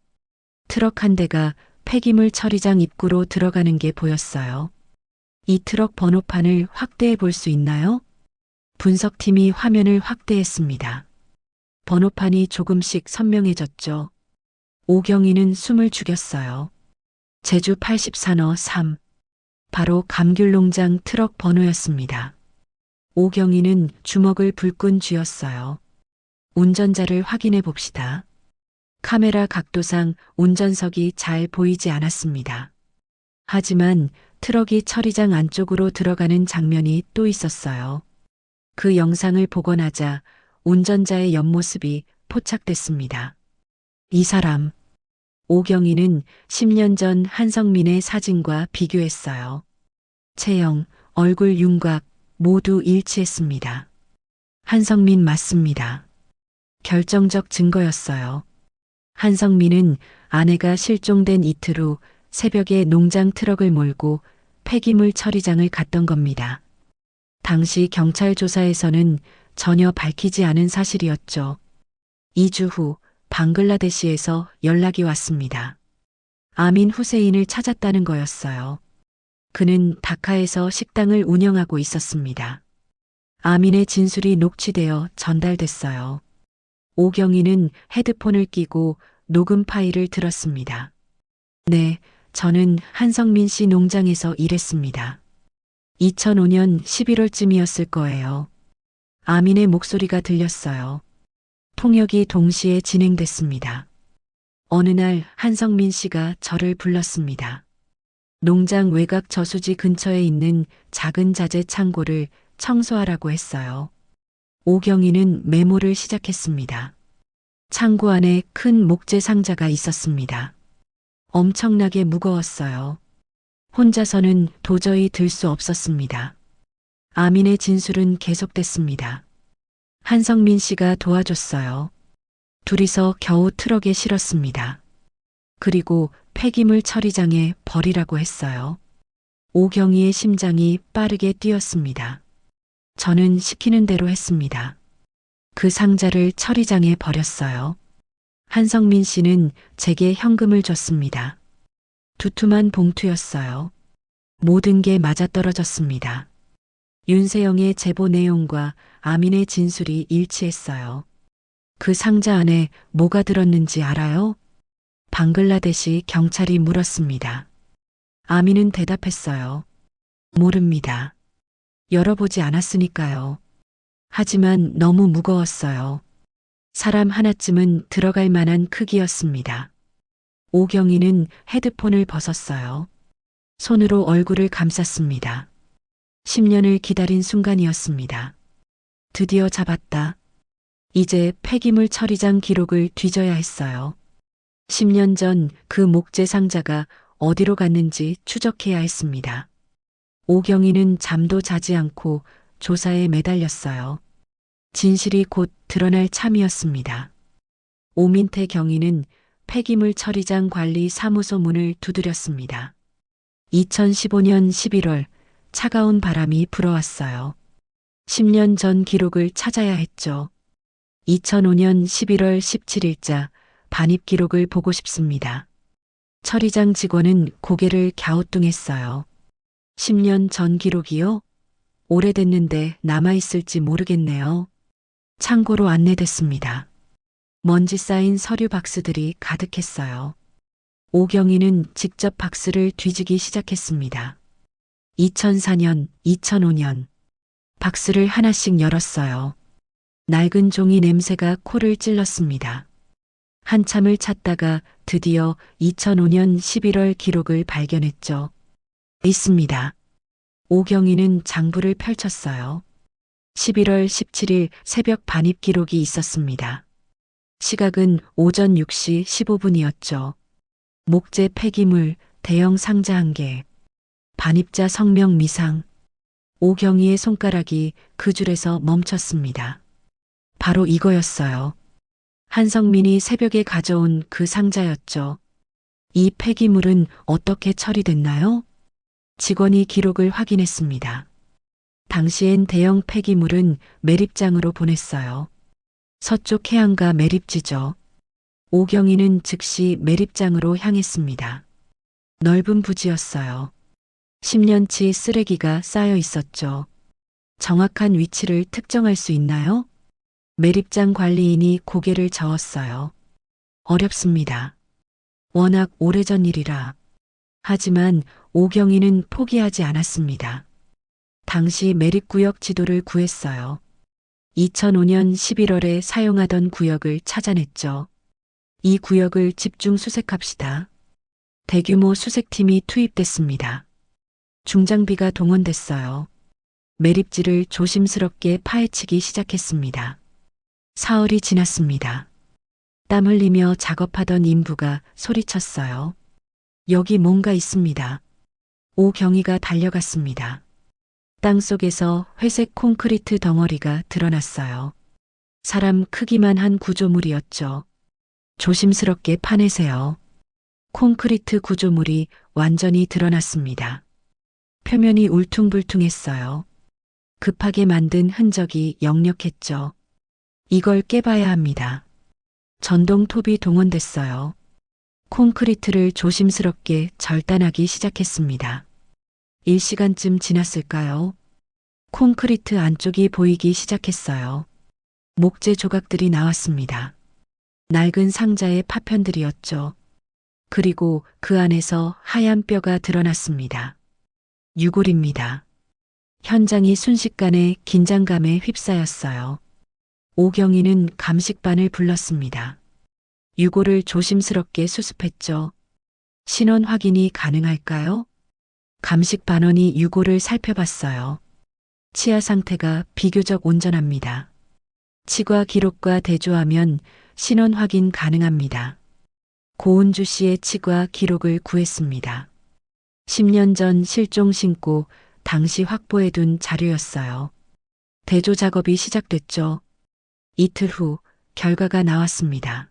트럭 한 대가 폐기물 처리장 입구로 들어가는 게 보였어요. 이 트럭 번호판을 확대해 볼 수 있나요? 분석팀이 화면을 확대했습니다. 번호판이 조금씩 선명해졌죠. 오경이는 숨을 죽였어요. 제주 84너 3. 바로 감귤농장 트럭 번호였습니다. 오경이는 주먹을 불끈 쥐었어요. 운전자를 확인해 봅시다. 카메라 각도상 운전석이 잘 보이지 않았습니다. 하지만 트럭이 처리장 안쪽으로 들어가는 장면이 또 있었어요. 그 영상을 보고 나자 운전자의 옆모습이 포착됐습니다. 이 사람, 오경이는 10년 전 한성민의 사진과 비교했어요. 체형, 얼굴 윤곽 모두 일치했습니다. 한성민 맞습니다. 결정적 증거였어요. 한성민은 아내가 실종된 이틀 후 새벽에 농장 트럭을 몰고 폐기물 처리장을 갔던 겁니다. 당시 경찰 조사에서는 전혀 밝히지 않은 사실이었죠. 2주 후 방글라데시에서 연락이 왔습니다. 아민 후세인을 찾았다는 거였어요. 그는 다카에서 식당을 운영하고 있었습니다. 아민의 진술이 녹취되어 전달됐어요. 오경이는 헤드폰을 끼고 녹음 파일을 들었습니다. 네, 저는 한성민 씨 농장에서 일했습니다. 2005년 11월쯤이었을 거예요. 아민의 목소리가 들렸어요. 통역이 동시에 진행됐습니다. 어느 날 한성민 씨가 저를 불렀습니다. 농장 외곽 저수지 근처에 있는 작은 자재 창고를 청소하라고 했어요. 오경이는 메모를 시작했습니다. 창고 안에 큰 목재 상자가 있었습니다. 엄청나게 무거웠어요. 혼자서는 도저히 들 수 없었습니다. 아민의 진술은 계속됐습니다. 한성민 씨가 도와줬어요. 둘이서 겨우 트럭에 실었습니다. 그리고 폐기물 처리장에 버리라고 했어요. 오경이의 심장이 빠르게 뛰었습니다. 저는 시키는 대로 했습니다. 그 상자를 처리장에 버렸어요. 한성민 씨는 제게 현금을 줬습니다. 두툼한 봉투였어요. 모든 게 맞아떨어졌습니다. 윤세영의 제보 내용과 아민의 진술이 일치했어요. 그 상자 안에 뭐가 들었는지 알아요? 방글라데시 경찰이 물었습니다. 아민은 대답했어요. 모릅니다. 열어보지 않았으니까요. 하지만 너무 무거웠어요. 사람 하나쯤은 들어갈 만한 크기였습니다. 오경이는 헤드폰을 벗었어요. 손으로 얼굴을 감쌌습니다. 10년을 기다린 순간이었습니다. 드디어 잡았다. 이제 폐기물 처리장 기록을 뒤져야 했어요. 10년 전 그 목재 상자가 어디로 갔는지 추적해야 했습니다. 오경이는 잠도 자지 않고 조사에 매달렸어요. 진실이 곧 드러날 참이었습니다. 오민태 경위는 폐기물 처리장 관리 사무소 문을 두드렸습니다. 2015년 11월 차가운 바람이 불어왔어요. 10년 전 기록을 찾아야 했죠. 2005년 11월 17일자 반입 기록을 보고 싶습니다. 처리장 직원은 고개를 갸우뚱했어요. 10년 전 기록이요? 오래됐는데 남아있을지 모르겠네요. 창고로 안내됐습니다. 먼지 쌓인 서류 박스들이 가득했어요. 오경이는 직접 박스를 뒤지기 시작했습니다. 2004년, 2005년. 박스를 하나씩 열었어요. 낡은 종이 냄새가 코를 찔렀습니다. 한참을 찾다가 드디어 2005년 11월 기록을 발견했죠. 있습니다. 오경이는 장부를 펼쳤어요. 11월 17일 새벽 반입 기록이 있었습니다. 시각은 오전 6시 15분이었죠. 목재 폐기물 대형 상자 1개. 반입자 성명 미상. 오경이의 손가락이 그 줄에서 멈췄습니다. 바로 이거였어요. 한성민이 새벽에 가져온 그 상자였죠. 이 폐기물은 어떻게 처리됐나요? 직원이 기록을 확인했습니다. 당시엔 대형 폐기물은 매립장으로 보냈어요. 서쪽 해안가 매립지죠. 오경이는 즉시 매립장으로 향했습니다. 넓은 부지였어요. 10년치 쓰레기가 쌓여 있었죠. 정확한 위치를 특정할 수 있나요? 매립장 관리인이 고개를 저었어요. 어렵습니다. 워낙 오래전 일이라. 하지만 오경이는 포기하지 않았습니다. 당시 매립구역 지도를 구했어요. 2005년 11월에 사용하던 구역을 찾아냈죠. 이 구역을 집중 수색합시다. 대규모 수색팀이 투입됐습니다. 중장비가 동원됐어요. 매립지를 조심스럽게 파헤치기 시작했습니다. 사흘이 지났습니다. 땀 흘리며 작업하던 인부가 소리쳤어요. 여기 뭔가 있습니다. 오경이가 달려갔습니다. 땅속에서 회색 콘크리트 덩어리가 드러났어요. 사람 크기만 한 구조물이었죠. 조심스럽게 파내세요. 콘크리트 구조물이 완전히 드러났습니다. 표면이 울퉁불퉁했어요. 급하게 만든 흔적이 역력했죠. 이걸 깨봐야 합니다. 전동톱이 동원됐어요. 콘크리트를 조심스럽게 절단하기 시작했습니다. 1시간쯤 지났을까요? 콘크리트 안쪽이 보이기 시작했어요. 목재 조각들이 나왔습니다. 낡은 상자의 파편들이었죠. 그리고 그 안에서 하얀 뼈가 드러났습니다. 유골입니다. 현장이 순식간에 긴장감에 휩싸였어요. 오경이는 감식반을 불렀습니다. 유골을 조심스럽게 수습했죠. 신원 확인이 가능할까요? 감식반원이 유골을 살펴봤어요. 치아 상태가 비교적 온전합니다. 치과 기록과 대조하면 신원 확인 가능합니다. 고은주 씨의 치과 기록을 구했습니다. 10년 전 실종 신고 당시 확보해둔 자료였어요. 대조 작업이 시작됐죠. 이틀 후 결과가 나왔습니다.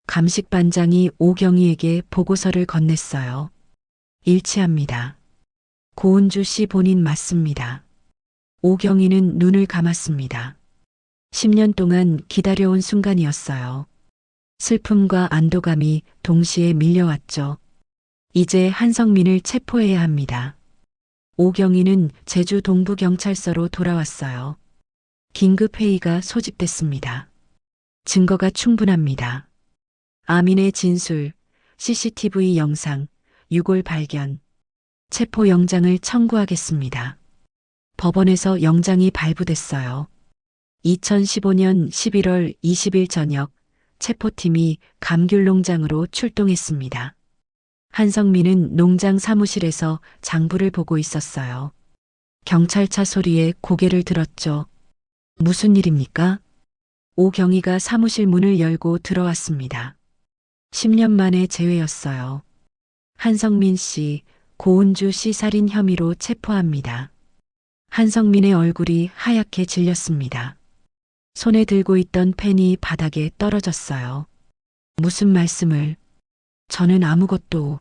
감식반장이 오경이에게 보고서를 건넸어요. 일치합니다. 고은주 씨 본인 맞습니다. 오경이는 눈을 감았습니다. 10년 동안 기다려온 순간이었어요. 슬픔과 안도감이 동시에 밀려왔죠. 이제 한성민을 체포해야 합니다. 오경이는 제주 동부경찰서로 돌아왔어요. 긴급회의가 소집됐습니다. 증거가 충분합니다. 아민의 진술, CCTV 영상, 유골 발견, 체포영장을 청구하겠습니다. 법원에서 영장이 발부됐어요. 2015년 11월 20일 저녁 체포팀이 감귤농장으로 출동했습니다. 한성민은 농장 사무실에서 장부를 보고 있었어요. 경찰차 소리에 고개를 들었죠. 무슨 일입니까? 오경이가 사무실 문을 열고 들어왔습니다. 10년 만에 재회였어요. 한성민 씨, 고은주 씨 살인 혐의로 체포합니다. 한성민의 얼굴이 하얗게 질렸습니다. 손에 들고 있던 펜이 바닥에 떨어졌어요. 무슨 말씀을? 저는 아무것도.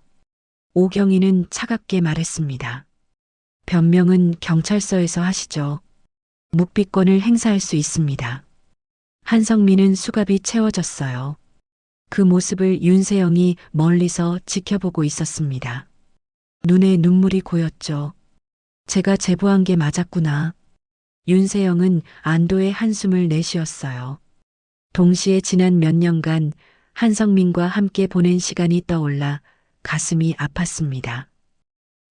오경이는 차갑게 말했습니다. 변명은 경찰서에서 하시죠. 묵비권을 행사할 수 있습니다. 한성민은 수갑이 채워졌어요. 그 모습을 윤세영이 멀리서 지켜보고 있었습니다. 눈에 눈물이 고였죠. 제가 제보한 게 맞았구나. 윤세영은 안도의 한숨을 내쉬었어요. 동시에 지난 몇 년간 한성민과 함께 보낸 시간이 떠올라 가슴이 아팠습니다.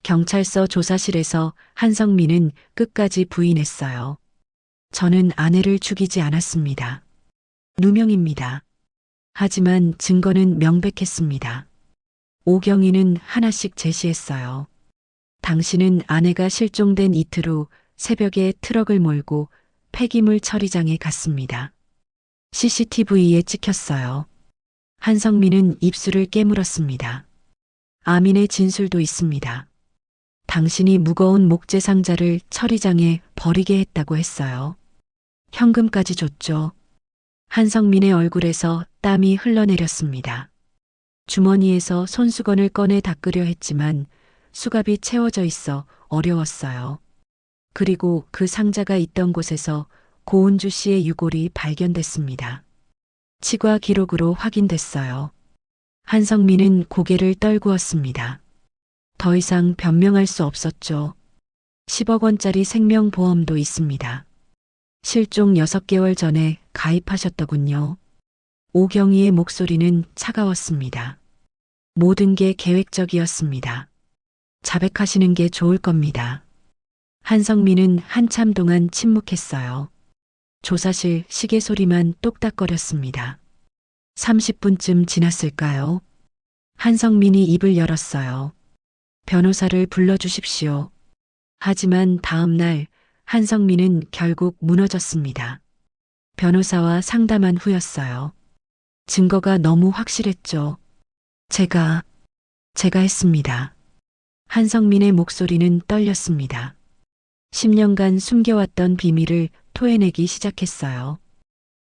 경찰서 조사실에서 한성민은 끝까지 부인했어요. 저는 아내를 죽이지 않았습니다. 누명입니다. 하지만 증거는 명백했습니다. 오경이는 하나씩 제시했어요. 당신은 아내가 실종된 이틀 후 새벽에 트럭을 몰고 폐기물 처리장에 갔습니다. CCTV에 찍혔어요. 한성민은 입술을 깨물었습니다. 아민의 진술도 있습니다. 당신이 무거운 목재 상자를 처리장에 버리게 했다고 했어요. 현금까지 줬죠. 한성민의 얼굴에서 땀이 흘러내렸습니다. 주머니에서 손수건을 꺼내 닦으려 했지만 수갑이 채워져 있어 어려웠어요. 그리고 그 상자가 있던 곳에서 고은주 씨의 유골이 발견됐습니다. 치과 기록으로 확인됐어요. 한성민은 고개를 떨구었습니다. 더 이상 변명할 수 없었죠. 10억 원짜리 생명보험도 있습니다. 실종 6개월 전에 가입하셨더군요. 오경이의 목소리는 차가웠습니다. 모든 게 계획적이었습니다. 자백하시는 게 좋을 겁니다. 한성민은 한참 동안 침묵했어요. 조사실 시계 소리만 똑딱거렸습니다. 30분쯤 지났을까요? 한성민이 입을 열었어요. 변호사를 불러주십시오. 하지만 다음 날 한성민은 결국 무너졌습니다. 변호사와 상담한 후였어요. 증거가 너무 확실했죠. 제가 했습니다. 한성민의 목소리는 떨렸습니다. 10년간 숨겨왔던 비밀을 토해내기 시작했어요.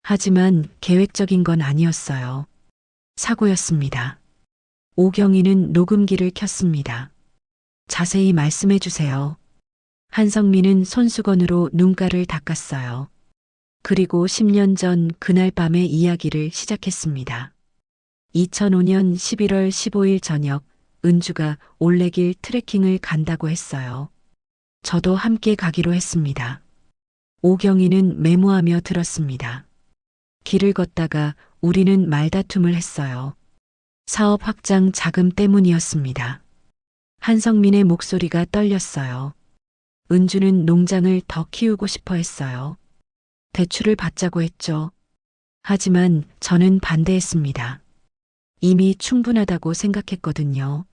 하지만 계획적인 건 아니었어요. 사고였습니다. 오경이는 녹음기를 켰습니다. 자세히 말씀해 주세요. 한성민은 손수건으로 눈가를 닦았어요. 그리고 10년 전 그날 밤의 이야기를 시작했습니다. 2005년 11월 15일 저녁 은주가 올레길 트레킹을 간다고 했어요. 저도 함께 가기로 했습니다. 오경이는 메모하며 들었습니다. 길을 걷다가 우리는 말다툼을 했어요. 사업 확장 자금 때문이었습니다. 한성민의 목소리가 떨렸어요. 은주는 농장을 더 키우고 싶어 했어요. 대출을 받자고 했죠. 하지만 저는 반대했습니다. 이미 충분하다고 생각했거든요.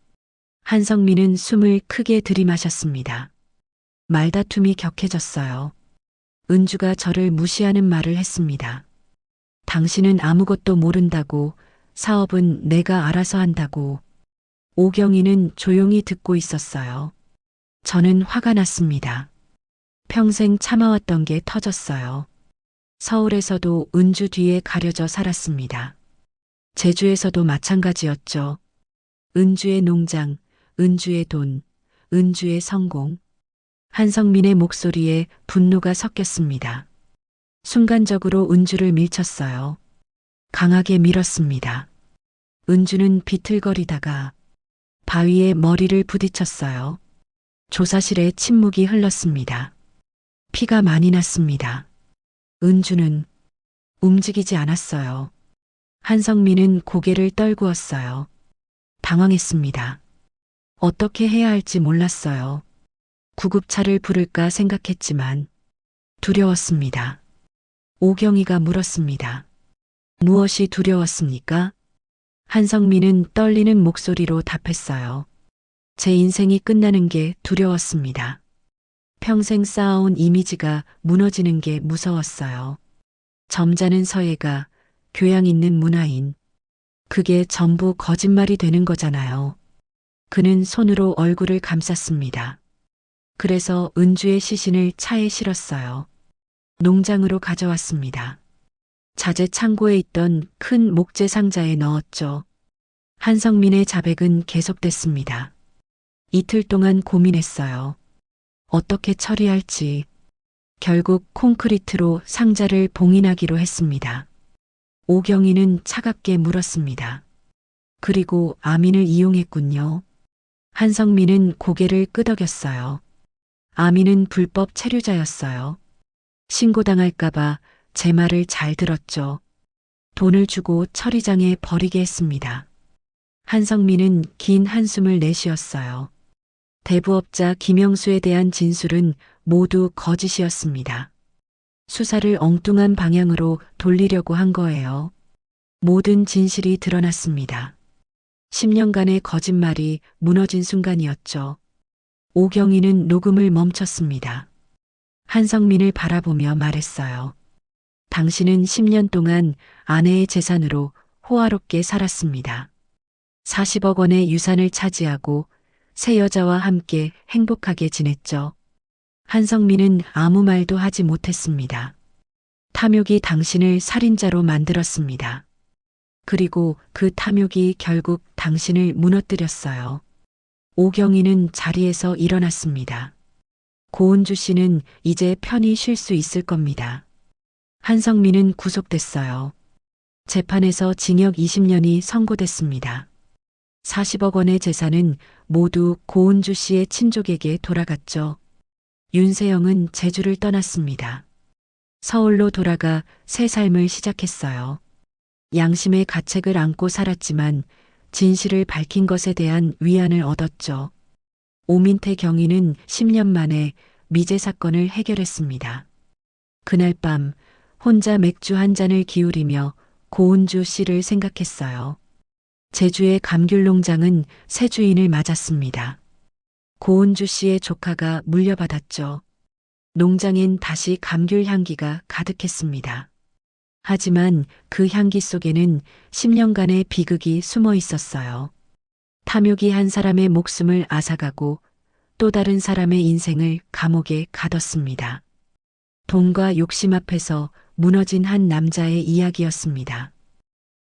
한성민은 숨을 크게 들이마셨습니다. 말다툼이 격해졌어요. 은주가 저를 무시하는 말을 했습니다. 당신은 아무것도 모른다고, 사업은 내가 알아서 한다고. 오경이는 조용히 듣고 있었어요. 저는 화가 났습니다. 평생 참아왔던 게 터졌어요. 서울에서도 은주 뒤에 가려져 살았습니다. 제주에서도 마찬가지였죠. 은주의 농장, 은주의 돈, 은주의 성공. 한성민의 목소리에 분노가 섞였습니다. 순간적으로 은주를 밀쳤어요. 강하게 밀었습니다. 은주는 비틀거리다가 바위에 머리를 부딪혔어요. 조사실에 침묵이 흘렀습니다. 피가 많이 났습니다. 은주는 움직이지 않았어요. 한성민은 고개를 떨구었어요. 당황했습니다. 어떻게 해야 할지 몰랐어요. 구급차를 부를까 생각했지만 두려웠습니다. 오경이가 물었습니다. 무엇이 두려웠습니까? 한성민은 떨리는 목소리로 답했어요. 제 인생이 끝나는 게 두려웠습니다. 평생 쌓아온 이미지가 무너지는 게 무서웠어요. 점잖은 서예가, 교양 있는 문화인. 그게 전부 거짓말이 되는 거잖아요. 그는 손으로 얼굴을 감쌌습니다. 그래서 은주의 시신을 차에 실었어요. 농장으로 가져왔습니다. 자재 창고에 있던 큰 목재 상자에 넣었죠. 한성민의 자백은 계속됐습니다. 이틀 동안 고민했어요. 어떻게 처리할지. 결국 콘크리트로 상자를 봉인하기로 했습니다. 오경이는 차갑게 물었습니다. 그리고 아민을 이용했군요. 한성민은 고개를 끄덕였어요. 아민은 불법 체류자였어요. 신고당할까봐 제 말을 잘 들었죠. 돈을 주고 처리장에 버리게 했습니다. 한성민은 긴 한숨을 내쉬었어요. 대부업자 김영수에 대한 진술은 모두 거짓이었습니다. 수사를 엉뚱한 방향으로 돌리려고 한 거예요. 모든 진실이 드러났습니다. 10년간의 거짓말이 무너진 순간이었죠. 오경이는 녹음을 멈췄습니다. 한성민을 바라보며 말했어요. 당신은 10년 동안 아내의 재산으로 호화롭게 살았습니다. 40억 원의 유산을 차지하고 새 여자와 함께 행복하게 지냈죠. 한성민은 아무 말도 하지 못했습니다. 탐욕이 당신을 살인자로 만들었습니다. 그리고 그 탐욕이 결국 당신을 무너뜨렸어요. 오경이는 자리에서 일어났습니다. 고은주 씨는 이제 편히 쉴 수 있을 겁니다. 한성민은 구속됐어요. 재판에서 징역 20년이 선고됐습니다. 40억 원의 재산은 모두 고은주 씨의 친족에게 돌아갔죠. 윤세영은 제주를 떠났습니다. 서울로 돌아가 새 삶을 시작했어요. 양심의 가책을 안고 살았지만 진실을 밝힌 것에 대한 위안을 얻었죠. 오민태 경위는 10년 만에 미제 사건을 해결했습니다. 그날 밤 혼자 맥주 한 잔을 기울이며 고은주 씨를 생각했어요. 제주의 감귤농장은 새 주인을 맞았습니다. 고은주 씨의 조카가 물려받았죠. 농장엔 다시 감귤 향기가 가득했습니다. 하지만 그 향기 속에는 10년간의 비극이 숨어 있었어요. 탐욕이 한 사람의 목숨을 앗아가고 또 다른 사람의 인생을 감옥에 가뒀습니다. 돈과 욕심 앞에서 무너진 한 남자의 이야기였습니다.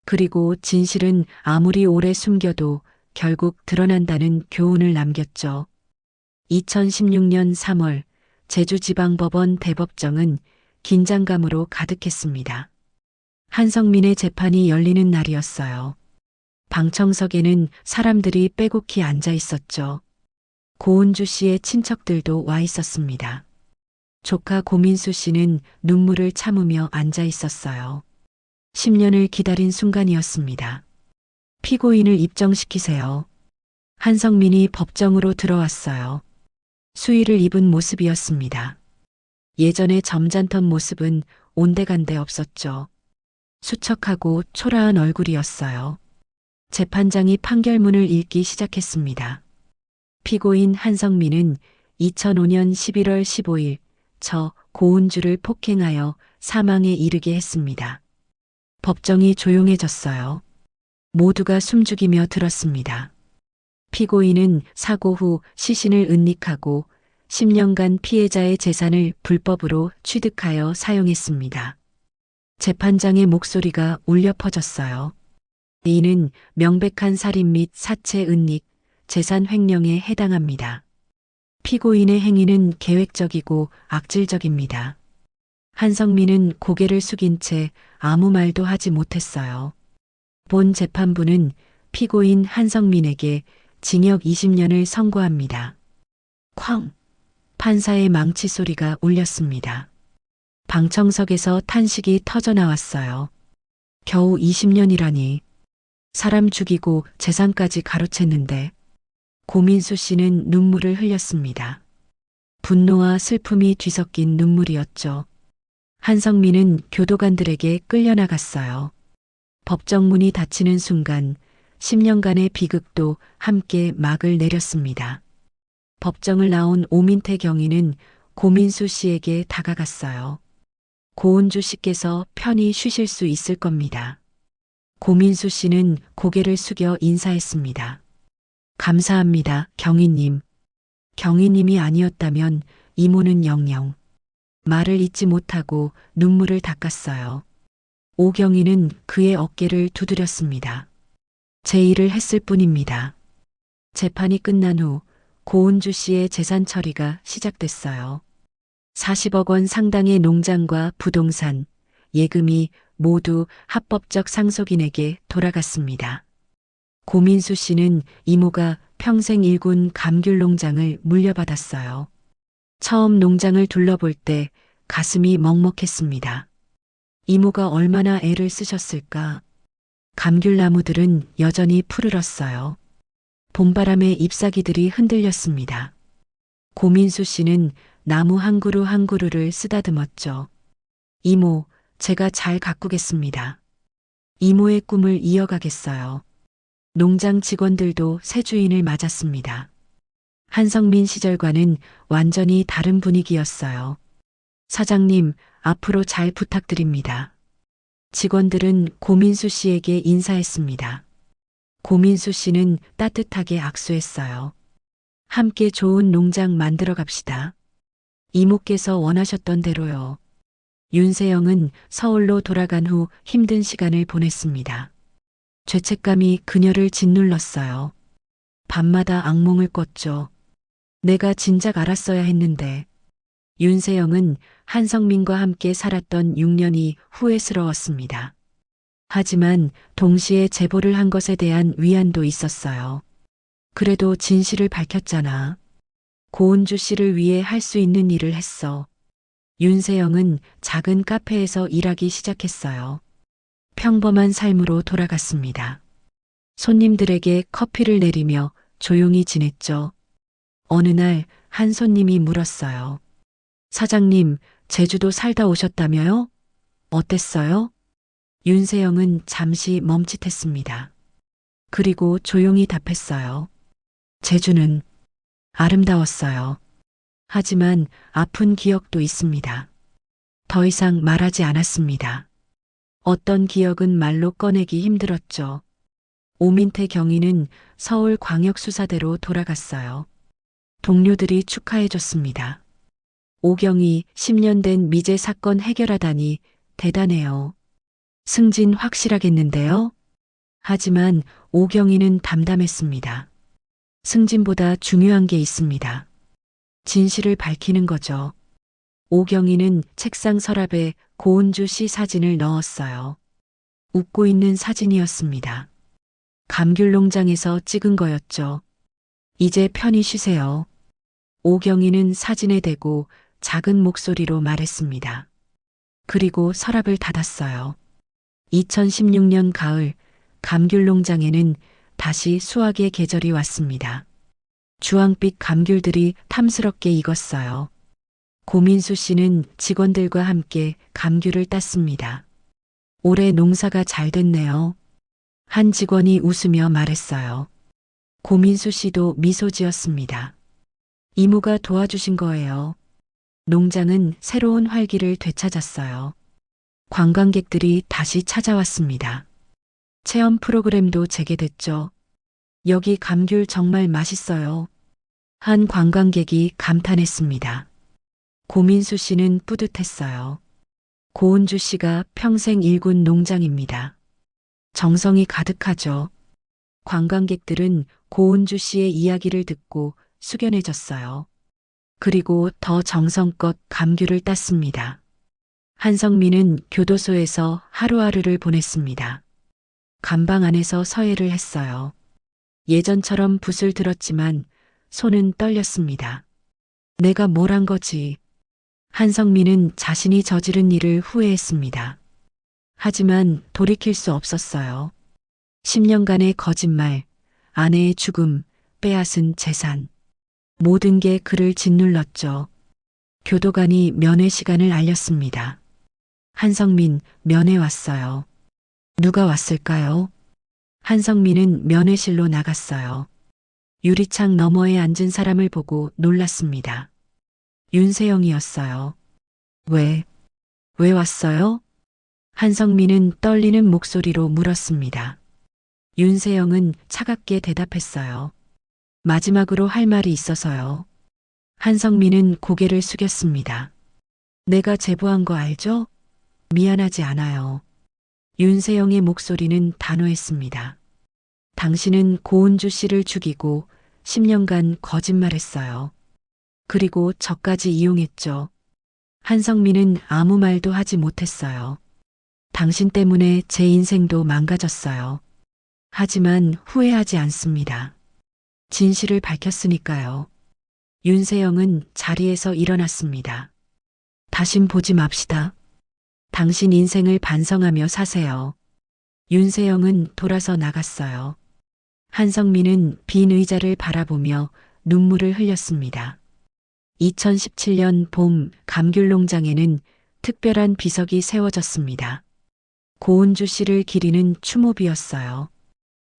그리고 진실은 아무리 오래 숨겨도 결국 드러난다는 교훈을 남겼죠. 2016년 3월 제주지방법원 대법정은 긴장감으로 가득했습니다. 한성민의 재판이 열리는 날이었어요. 방청석에는 사람들이 빼곡히 앉아 있었죠. 고은주 씨의 친척들도 와 있었습니다. 조카 고민수 씨는 눈물을 참으며 앉아 있었어요. 10년을 기다린 순간이었습니다. 피고인을 입정시키세요. 한성민이 법정으로 들어왔어요. 수의를 입은 모습이었습니다. 예전의 점잖던 모습은 온데간데 없었죠. 수척하고 초라한 얼굴이었어요. 재판장이 판결문을 읽기 시작했습니다. 피고인 한성민은 2005년 11월 15일 저 고은주를 폭행하여 사망에 이르게 했습니다. 법정이 조용해졌어요. 모두가 숨죽이며 들었습니다. 피고인은 사고 후 시신을 은닉하고 10년간 피해자의 재산을 불법으로 취득하여 사용했습니다. 재판장의 목소리가 울려 퍼졌어요. 이는 명백한 살인 및 사체 은닉, 재산 횡령에 해당합니다. 피고인의 행위는 계획적이고 악질적입니다. 한성민은 고개를 숙인 채 아무 말도 하지 못했어요. 본 재판부는 피고인 한성민에게 징역 20년을 선고합니다. 쾅! 판사의 망치 소리가 울렸습니다. 방청석에서 탄식이 터져 나왔어요. 겨우 20년이라니. 사람 죽이고 재산까지 가로챘는데. 고민수 씨는 눈물을 흘렸습니다. 분노와 슬픔이 뒤섞인 눈물이었죠. 한성민은 교도관들에게 끌려나갔어요. 법정문이 닫히는 순간 10년간의 비극도 함께 막을 내렸습니다. 법정을 나온 오민태 경위는 고민수 씨에게 다가갔어요. 고은주 씨께서 편히 쉬실 수 있을 겁니다. 고민수 씨는 고개를 숙여 인사했습니다. 감사합니다, 경위님. 경위님이 아니었다면 이모는 영영. 말을 잇지 못하고 눈물을 닦았어요. 오경이는 그의 어깨를 두드렸습니다. 제 일을 했을 뿐입니다. 재판이 끝난 후 고은주 씨의 재산 처리가 시작됐어요. 40억 원 상당의 농장과 부동산, 예금이 모두 합법적 상속인에게 돌아갔습니다. 고민수 씨는 이모가 평생 일군 감귤 농장을 물려받았어요. 처음 농장을 둘러볼 때 가슴이 먹먹했습니다. 이모가 얼마나 애를 쓰셨을까. 감귤나무들은 여전히 푸르렀어요. 봄바람에 잎사귀들이 흔들렸습니다. 고민수 씨는 나무 한 그루 한 그루를 쓰다듬었죠. 이모, 제가 잘 가꾸겠습니다. 이모의 꿈을 이어가겠어요. 농장 직원들도 새 주인을 맞았습니다. 한성민 시절과는 완전히 다른 분위기였어요. 사장님, 앞으로 잘 부탁드립니다. 직원들은 고민수 씨에게 인사했습니다. 고민수 씨는 따뜻하게 악수했어요. 함께 좋은 농장 만들어 갑시다. 이모께서 원하셨던 대로요. 윤세영은 서울로 돌아간 후 힘든 시간을 보냈습니다. 죄책감이 그녀를 짓눌렀어요. 밤마다 악몽을 꿨죠. 내가 진작 알았어야 했는데. 윤세영은 한성민과 함께 살았던 6년이 후회스러웠습니다. 하지만 동시에 제보를 한 것에 대한 위안도 있었어요. 그래도 진실을 밝혔잖아. 고은주 씨를 위해 할 수 있는 일을 했어. 윤세영은 작은 카페에서 일하기 시작했어요. 평범한 삶으로 돌아갔습니다. 손님들에게 커피를 내리며 조용히 지냈죠. 어느 날 한 손님이 물었어요. 사장님, 제주도 살다 오셨다며요? 어땠어요? 윤세영은 잠시 멈칫했습니다. 그리고 조용히 답했어요. 제주는 아름다웠어요. 하지만 아픈 기억도 있습니다. 더 이상 말하지 않았습니다. 어떤 기억은 말로 꺼내기 힘들었죠. 오민태 경위는 서울광역수사대로 돌아갔어요. 동료들이 축하해줬습니다. 오경이 10년 된 미제 사건 해결하다니 대단해요. 승진 확실하겠는데요? 하지만 오경이는 담담했습니다. 승진보다 중요한 게 있습니다. 진실을 밝히는 거죠. 오경이는 책상 서랍에 고은주 씨 사진을 넣었어요. 웃고 있는 사진이었습니다. 감귤 농장에서 찍은 거였죠. 이제 편히 쉬세요. 오경이는 사진에 대고 작은 목소리로 말했습니다. 그리고 서랍을 닫았어요. 2016년 가을 감귤 농장에는 다시 수확의 계절이 왔습니다. 주황빛 감귤들이 탐스럽게 익었어요. 고민수 씨는 직원들과 함께 감귤을 땄습니다. 올해 농사가 잘 됐네요. 한 직원이 웃으며 말했어요. 고민수 씨도 미소 지었습니다. 이모가 도와주신 거예요. 농장은 새로운 활기를 되찾았어요. 관광객들이 다시 찾아왔습니다. 체험 프로그램도 재개됐죠. 여기 감귤 정말 맛있어요. 한 관광객이 감탄했습니다. 고민수 씨는 뿌듯했어요. 고은주 씨가 평생 일군 농장입니다. 정성이 가득하죠. 관광객들은 고은주 씨의 이야기를 듣고 숙연해졌어요. 그리고 더 정성껏 감귤을 땄습니다. 한성민은 교도소에서 하루하루를 보냈습니다. 감방 안에서 서예를 했어요. 예전처럼 붓을 들었지만 손은 떨렸습니다. 내가 뭘 한 거지? 한성민은 자신이 저지른 일을 후회했습니다. 하지만 돌이킬 수 없었어요. 10년간의 거짓말, 아내의 죽음, 빼앗은 재산. 모든 게 그를 짓눌렀죠. 교도관이 면회 시간을 알렸습니다. 한성민, 면회 왔어요. 누가 왔을까요? 한성민은 면회실로 나갔어요. 유리창 너머에 앉은 사람을 보고 놀랐습니다. 윤세영이었어요. 왜 왔어요? 한성민은 떨리는 목소리로 물었습니다. 윤세영은 차갑게 대답했어요. 마지막으로 할 말이 있어서요. 한성민은 고개를 숙였습니다. 내가 제보한 거 알죠? 미안하지 않아요. 윤세영의 목소리는 단호했습니다. 당신은 고은주 씨를 죽이고 10년간 거짓말했어요. 그리고 저까지 이용했죠. 한성민은 아무 말도 하지 못했어요. 당신 때문에 제 인생도 망가졌어요. 하지만 후회하지 않습니다. 진실을 밝혔으니까요. 윤세영은 자리에서 일어났습니다. 다신 보지 맙시다. 당신 인생을 반성하며 사세요. 윤세영은 돌아서 나갔어요. 한성민은 빈 의자를 바라보며 눈물을 흘렸습니다. 2017년 봄 감귤 농장에는 특별한 비석이 세워졌습니다. 고은주 씨를 기리는 추모비였어요.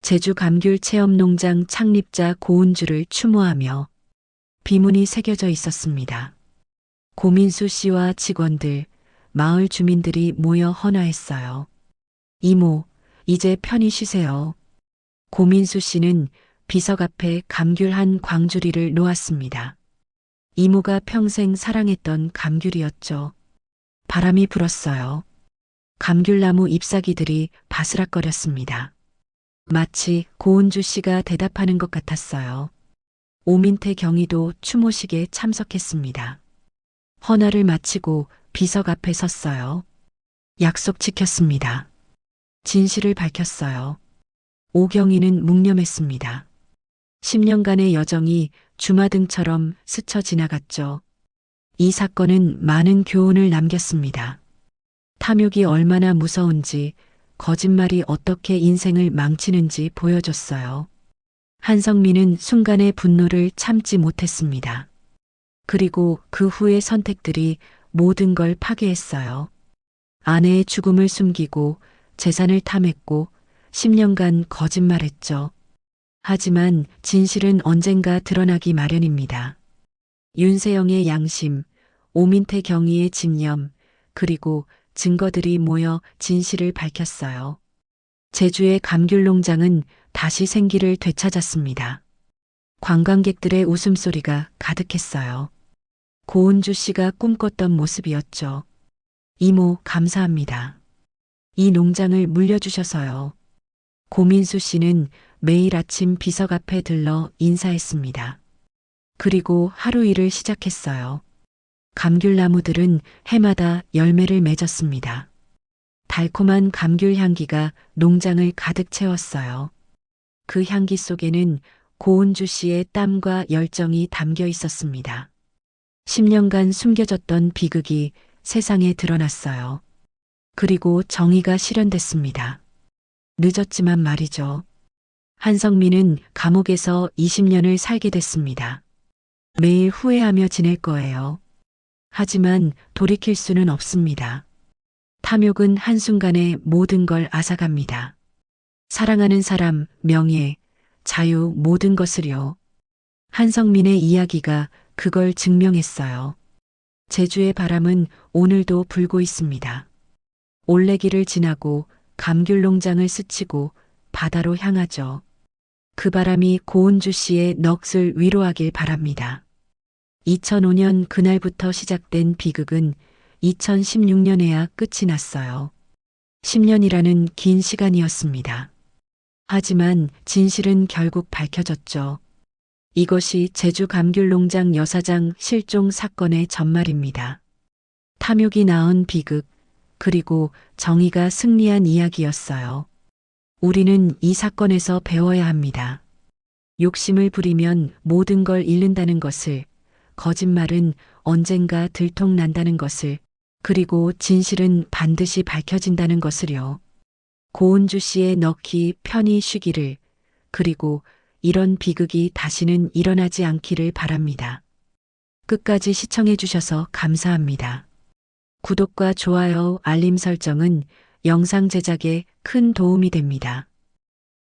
제주 감귤 체험 농장 창립자 고은주를 추모하며 비문이 새겨져 있었습니다. 고민수 씨와 직원들, 마을 주민들이 모여 헌화했어요. 이모, 이제 편히 쉬세요. 고민수 씨는 비석 앞에 감귤 한 광주리를 놓았습니다. 이모가 평생 사랑했던 감귤이었죠. 바람이 불었어요. 감귤나무 잎사귀들이 바스락거렸습니다. 마치 고은주 씨가 대답하는 것 같았어요. 오민태 경위도 추모식에 참석했습니다. 헌화를 마치고 비석 앞에 섰어요. 약속 지켰습니다. 진실을 밝혔어요. 오경이는 묵념했습니다. 10년간의 여정이 주마등처럼 스쳐 지나갔죠. 이 사건은 많은 교훈을 남겼습니다. 탐욕이 얼마나 무서운지, 거짓말이 어떻게 인생을 망치는지 보여줬어요. 한성민은 순간의 분노를 참지 못했습니다. 그리고 그 후의 선택들이 모든 걸 파괴했어요. 아내의 죽음을 숨기고 재산을 탐했고 10년간 거짓말했죠. 하지만 진실은 언젠가 드러나기 마련입니다. 윤세영의 양심, 오민태 경위의 집념, 그리고 증거들이 모여 진실을 밝혔어요. 제주의 감귤농장은 다시 생기를 되찾았습니다. 관광객들의 웃음소리가 가득했어요. 고은주 씨가 꿈꿨던 모습이었죠. 이모, 감사합니다. 이 농장을 물려주셔서요. 고민수 씨는 매일 아침 비석 앞에 들러 인사했습니다. 그리고 하루 일을 시작했어요. 감귤나무들은 해마다 열매를 맺었습니다. 달콤한 감귤 향기가 농장을 가득 채웠어요. 그 향기 속에는 고은주 씨의 땀과 열정이 담겨 있었습니다. 10년간 숨겨졌던 비극이 세상에 드러났어요. 그리고 정의가 실현됐습니다. 늦었지만 말이죠. 한성민은 감옥에서 20년을 살게 됐습니다. 매일 후회하며 지낼 거예요. 하지만 돌이킬 수는 없습니다. 탐욕은 한순간에 모든 걸 앗아갑니다. 사랑하는 사람, 명예, 자유, 모든 것을요. 한성민의 이야기가 그걸 증명했어요. 제주의 바람은 오늘도 불고 있습니다. 올레길을 지나고 감귤농장을 스치고 바다로 향하죠. 그 바람이 고은주 씨의 넋을 위로하길 바랍니다. 2005년 그날부터 시작된 비극은 2016년에야 끝이 났어요. 10년이라는 긴 시간이었습니다. 하지만 진실은 결국 밝혀졌죠. 이것이 제주 감귤농장 여사장 실종 사건의 전말입니다. 탐욕이 낳은 비극, 그리고 정의가 승리한 이야기였어요. 우리는 이 사건에서 배워야 합니다. 욕심을 부리면 모든 걸 잃는다는 것을, 거짓말은 언젠가 들통난다는 것을, 그리고 진실은 반드시 밝혀진다는 것을요. 고은주 씨의 넋이 편히 쉬기를, 그리고 이런 비극이 다시는 일어나지 않기를 바랍니다. 끝까지 시청해 주셔서 감사합니다. 구독과 좋아요, 알림 설정은 영상 제작에 큰 도움이 됩니다.